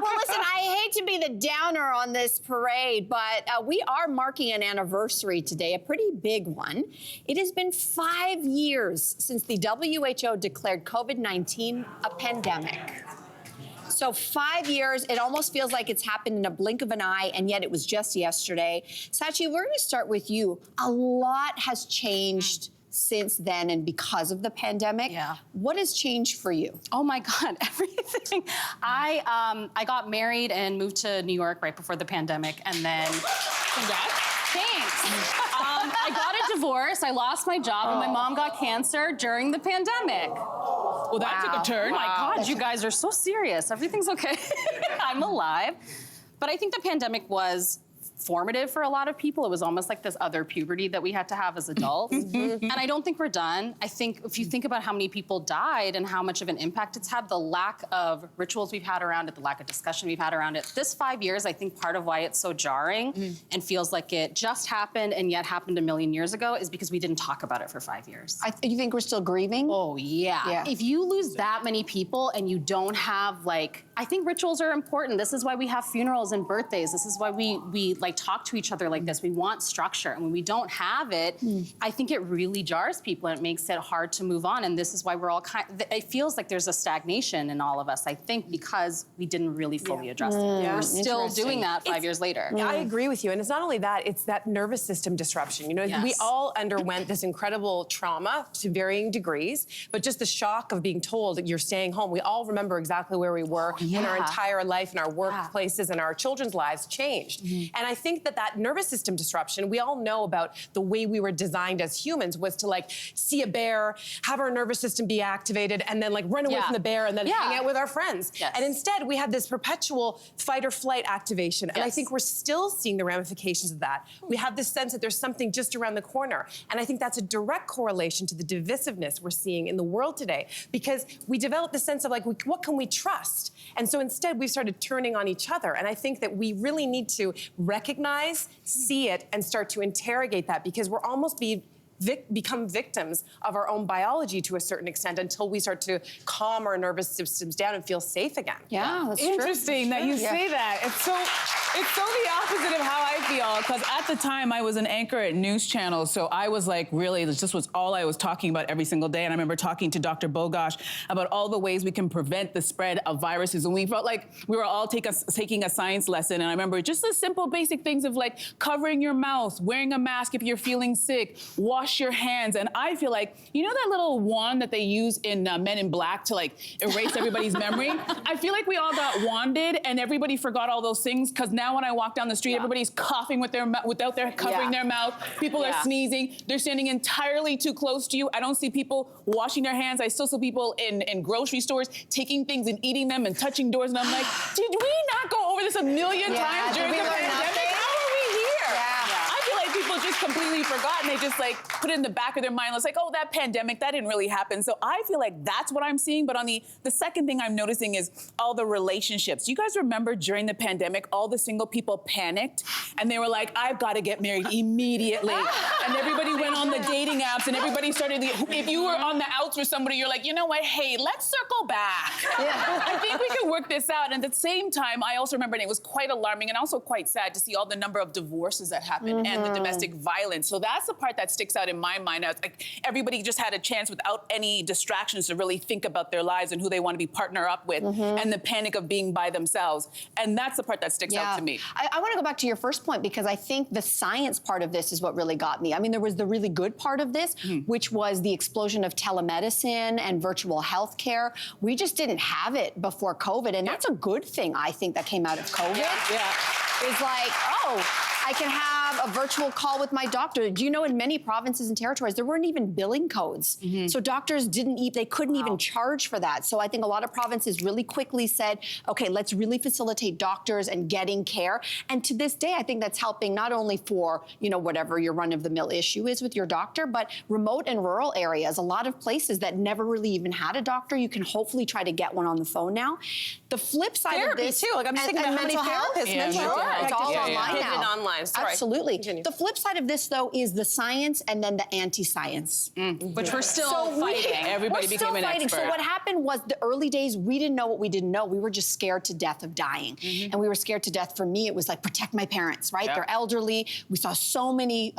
Well, listen, I hate to be the downer on this parade, but we are marking an anniversary today, a pretty big one. It has been 5 years since the WHO declared COVID-19 a pandemic. So 5 years, it almost feels like it's happened in a blink of an eye, and yet it was just yesterday. Sachi, we're gonna start with you. A lot has changed since then and because of the pandemic. Yeah. What has changed for you? Oh my God, everything. I got married and moved to New York right before the pandemic, and then Thanks. I got a divorce, I lost my job, and my mom got cancer during the pandemic. Well, that took a turn. Oh my God, you guys are so serious. Everything's okay. I'm alive. But I think the pandemic was formative for a lot of people. It was almost like this other puberty that we had to have as adults. And I don't think we're done. I think if you think about how many people died and how much of an impact it's had, the lack of rituals we've had around it, the lack of discussion we've had around it, this 5 years, I think part of why it's so jarring and feels like it just happened and yet happened a million years ago is because we didn't talk about it for 5 years. You think we're still grieving? Oh, yeah. If you lose that many people and you don't have, like, I think rituals are important. This is why we have funerals and birthdays. This is why we like talk to each other like this. We want structure. And when we don't have it, I think it really jars people and it makes it hard to move on. And this is why we're all it feels like there's a stagnation in all of us, I think, because we didn't really fully address it. We're still doing that 5 years later. Yeah, I agree with you. And it's not only that, it's that nervous system disruption. You know, we all underwent this incredible trauma to varying degrees, but just the shock of being told that you're staying home. We all remember exactly where we were when our entire life and our workplaces and our children's lives changed. And I think that nervous system disruption, we all know about the way we were designed as humans was to like see a bear, have our nervous system be activated, and then like run away from the bear and then hang out with our friends. And instead we had this perpetual fight or flight activation. And I think we're still seeing the ramifications of that. We have this sense that there's something just around the corner. And I think that's a direct correlation to the divisiveness we're seeing in the world today, because we developed the sense of like, what can we trust? And so instead we've started turning on each other. And I think that we really need to recognize, see it, and start to interrogate that, because we're almost become victims of our own biology to a certain extent until we start to calm our nervous systems down and feel safe again. That's Interesting that you say that. It's so the opposite of how I feel, because at the time I was an anchor at news channels, so I was like, really, this was all I was talking about every single day. And I remember talking to Dr. Bogosh about all the ways we can prevent the spread of viruses, and we felt like we were all taking a science lesson. And I remember just the simple basic things of like covering your mouth, wearing a mask if you're feeling sick, wash your hands. And I feel like, you know that little wand that they use in Men in Black to like erase everybody's memory? I feel like we all got wanded and everybody forgot all those things, because now when I walk down the street, everybody's coughing without their covering their mouth. People are sneezing. They're standing entirely too close to you. I don't see people washing their hands. I still see people in grocery stores taking things and eating them and touching doors. And I'm like, did we not go over this a million times during the pandemic? How are we here? I feel like people just completely forgot, and they just like put it in the back of their mind. It's like, oh, that pandemic, that didn't really happen. So I feel like that's what I'm seeing. But on the second thing I'm noticing is all the relationships. You guys remember during the pandemic, all the single people panicked and they were like, I've got to get married immediately. And everybody went on the dating apps and everybody started, if you were on the outs with somebody, you're like, you know what, hey, let's circle back. I think we can work this out. And at the same time, I also remember, and it was quite alarming and also quite sad to see all the number of divorces that happened and the domestic violence. So that's the part that sticks out in my mind. I was like, everybody just had a chance without any distractions to really think about their lives and who they want to be partner up with and the panic of being by themselves. And that's the part that sticks out to me. I want to go back to your first point, because I think the science part of this is what really got me. I mean, there was the really good part of this, which was the explosion of telemedicine and virtual healthcare. We just didn't have it before COVID, and that's a good thing, I think, that came out of COVID. It's like, oh, I can have a virtual call with my doctor. Do you know, in many provinces and territories, there weren't even billing codes. So doctors they couldn't even charge for that. So I think a lot of provinces really quickly said, okay, let's really facilitate doctors and getting care. And to this day, I think that's helping not only for, you know, whatever your run-of-the-mill issue is with your doctor, but remote and rural areas, a lot of places that never really even had a doctor, you can hopefully try to get one on the phone now. The flip side of this, too. Like I'm just thinking about mental health. It's all online now. Online. headlines. Sorry. Absolutely. Continue. The flip side of this, though, is the science and then the anti-science. Which we're still fighting. Everybody We're became still an fighting. expert. So what happened was the early days, we didn't know what we didn't know. We were just scared to death of dying. And we were scared to death. For me, it was like, protect my parents, right? Yep. They're elderly. We saw so many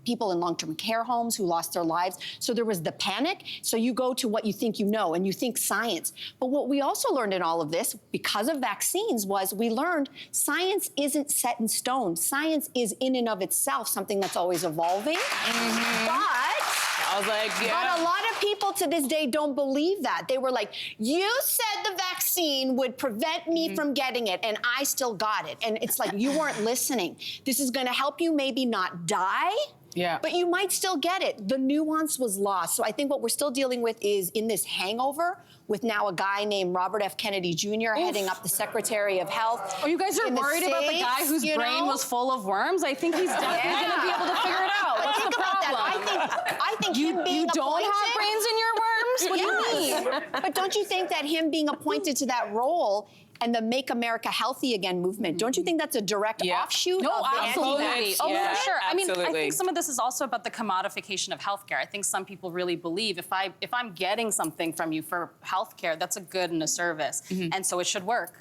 people in long-term care homes who lost their lives. So there was the panic. So you go to what you think you know, and you think science. But what we also learned in all of this, because of vaccines, was we learned science isn't set in stone. Science is in and of itself something that's always evolving. I was like, yeah. But a lot of people to this day don't believe that. They were like, you said the vaccine would prevent me from getting it, and I still got it. And it's like, you weren't listening. This is gonna help you maybe not die, Yeah. but you might still get it. The nuance was lost. So I think what we're still dealing with is in this hangover with now a guy named Robert F. Kennedy Jr. heading up the Secretary of Health. Oh, you guys are in the worried about the guy States, whose you brain know? was full of worms? I think he's definitely going to be able to figure it out. But What's think the about problem? that. I think him being You don't appointed, have brains in your worms? What do you mean? But don't you think that him being appointed to that role and the Make America Healthy Again movement, don't you think that's a direct offshoot No, of the absolutely. anti-vax? Oh, Yeah, for sure. I mean, I absolutely. think some of this is also about the commodification of healthcare. I think some people really believe if I'm getting something from you for healthcare, that's a good and a service, and so it should work.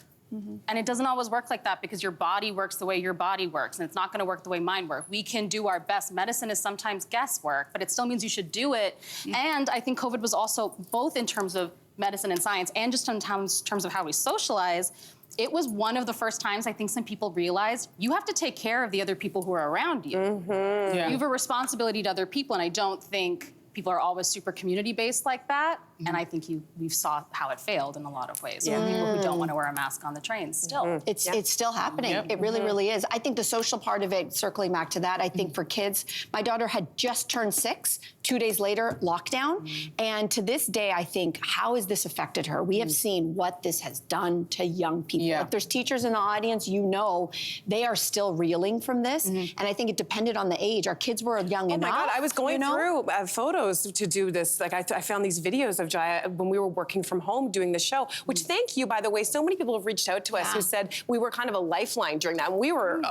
And it doesn't always work like that because your body works the way your body works, and it's not going to work the way mine works. We can do our best. Medicine is sometimes guesswork, but it still means you should do it. And I think COVID was also both in terms of medicine and science, and just in terms of how we socialize. It was one of the first times I think some people realized you have to take care of the other people who are around you. Yeah. You have a responsibility to other people, and I don't think people are always super community-based like that. And I think we saw how it failed in a lot of ways. People who don't want to wear a mask on the train still. It's still happening. Yep. It really, really is. I think the social part of it, circling back to that, I think for kids, my daughter had just turned 6, 2 days later, lockdown. And to this day, I think, how has this affected her? We have seen what this has done to young people. Yeah. If there's teachers in the audience, you know, they are still reeling from this. And I think it depended on the age. Our kids were young enough. Oh my God, I was going you know? through photos to do this. Like I found these videos of Jaya when we were working from home doing the show, which thank you, by the way. So many people have reached out to us who said we were kind of a lifeline during that. And we were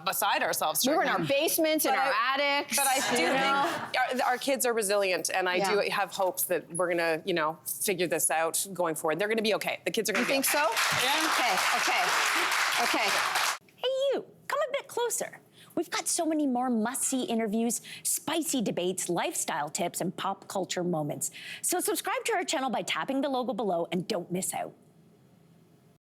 beside ourselves We during were in our that. basements, in But our I- attics. But I do think our kids are resilient, and I do have hopes that we're gonna, figure this out going forward. They're gonna be okay. The kids are gonna You be think so? Yeah. Okay. Hey, you, come a bit closer. We've got so many more must-see interviews, spicy debates, lifestyle tips, and pop culture moments. So subscribe to our channel by tapping the logo below and don't miss out.